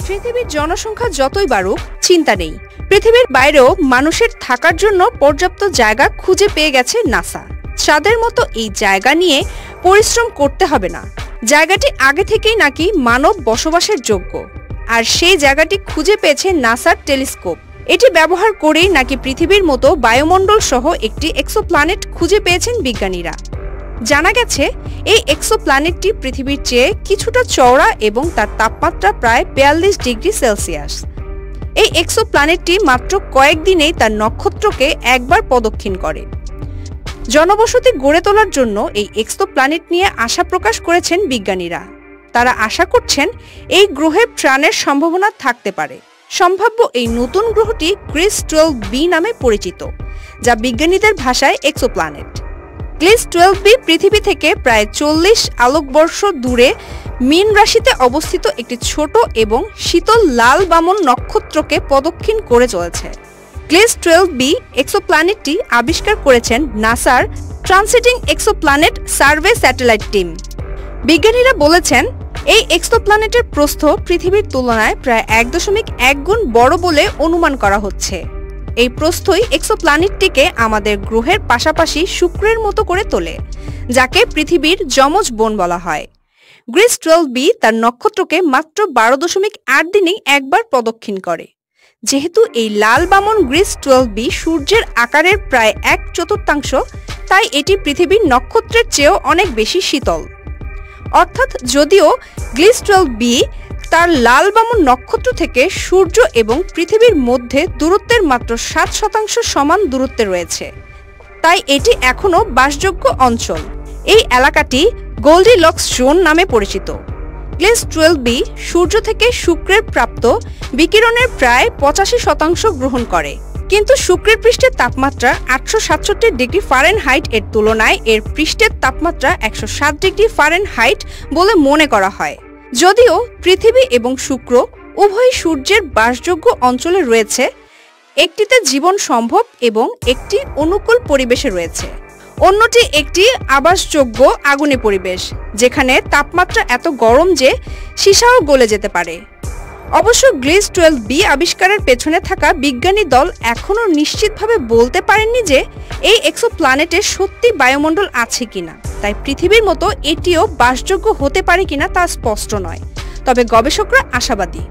পৃথিবীর জনসংখ্যা যতই বাড়ুক চিন্তা নেই, পৃথিবীর বাইরেও মানুষের থাকার জন্য পর্যাপ্ত জায়গা খুঁজে পেয়ে গেছে নাসা। চাঁদের মতো এই জায়গা নিয়ে পরিশ্রম করতে হবে না। জায়গাটি আগে থেকেই নাকি মানব বসবাসের যোগ্য, আর সেই জায়গাটি খুঁজে পেয়েছে নাসার টেলিস্কোপ। এটি ব্যবহার করেই নাকি পৃথিবীর মতো বায়ুমণ্ডল সহ একটি এক্সোপ্ল্যানেট খুঁজে পেয়েছেন বিজ্ঞানীরা। জানা গেছে এই এক্সোপ্ল্যানেটটি পৃথিবীর চেয়ে কিছুটা চওড়া এবং তার তাপমাত্রা প্রায় ৪২ ডিগ্রি সেলসিয়াস। এই এক্সোপ্ল্যানেটটি মাত্র কয়েকদিনেই তার নক্ষত্রকে একবার প্রদক্ষিণ করে। জনবসতি গড়ে তোলার জন্য এই এক্সোপ্ল্যানেট নিয়ে আশা প্রকাশ করেছেন বিজ্ঞানীরা। তারা আশা করছেন এই গ্রহে প্রাণের সম্ভাবনা থাকতে পারে। সম্ভাব্য এই নতুন গ্রহটি গ্লিস 12b নামে পরিচিত, যা বিজ্ঞানীদের ভাষায় এক্সোপ্ল্যানেট। গ্লিস 12b পৃথিবী থেকে প্রায় ৪০ আলোকবর্ষ দূরে মীন রাশিতে অবস্থিত একটি ছোট এবং শীতল লাল বামন নক্ষত্রকে প্রদক্ষিণ করে চলেছে। গ্লিস 12b এক্সোপ্ল্যানেটটি আবিষ্কার করেছেন নাসার ট্রান্সিটিং এক্সোপ্ল্যানেট সার্ভে স্যাটেলাইট টিম। বিজ্ঞানীরা বলেছেন এই এক্সোপ্ল্যানেটের প্রস্থ পৃথিবীর তুলনায় প্রায় ১.১ গুণ বড় বলে অনুমান করা হচ্ছে। এই প্রস্থই এক্সোপ্ল্যানেটটিকে আমাদের গ্রহের পাশাপাশি শুক্রের মতো করে তোলে, যাকে পৃথিবীর যমজ বোন বলা হয়। গ্লিস 12b তার নক্ষত্রকে মাত্র ১২.৮ দিনেই একবার প্রদক্ষিণ করে। যেহেতু এই লাল বামন গ্লিস 12b সূর্যের আকারের প্রায় ১/৪, তাই এটি পৃথিবীর নক্ষত্রের চেয়েও অনেক বেশি শীতল। অর্থাৎ যদিও গ্লিস 12b তার লাল বামন নক্ষত্র থেকে সূর্য এবং পৃথিবীর মধ্যে দূরত্বের মাত্র ৭% সমান দূরত্বে রয়েছে, তাই এটি এখনও বাসযোগ্য অঞ্চল। এই এলাকাটি গোল্ডিলক্স জোন নামে পরিচিত। গ্লিস 12b সূর্য থেকে শুক্রের প্রাপ্ত বিকিরণের প্রায় ৮৫% গ্রহণ করে, কিন্তু শুক্রের পৃষ্ঠের তাপমাত্রা ৮৬৭ ডিগ্রি ফারেনহাইট এর তুলনায় এর পৃষ্ঠের তাপমাত্রা ১০৭ ডিগ্রি ফারেনহাইট বলে মনে করা হয়। যদিও পৃথিবী এবং শুক্র উভয় সূর্যের বাসযোগ্য অঞ্চলে রয়েছে, একটিতে জীবন সম্ভব এবং একটি অনুকূল পরিবেশে রয়েছে, অন্যটি একটি আবাসযোগ্য আগুনে পরিবেশ, যেখানে তাপমাত্রা এত গরম যে সীসাও গলে যেতে পারে। অবশ্য গ্লিস 12b আবিষ্কারের পেছনে থাকা বিজ্ঞানী দল এখনও নিশ্চিতভাবে বলতে পারেননি যে এই এক্সোপ্ল্যানেটে সত্যি বায়ুমণ্ডল আছে কিনা, তাই পৃথিবীর মতো এটিও বাসযোগ্য হতে পারে কিনা তা স্পষ্ট নয়। তবে গবেষকরা আশাবাদী।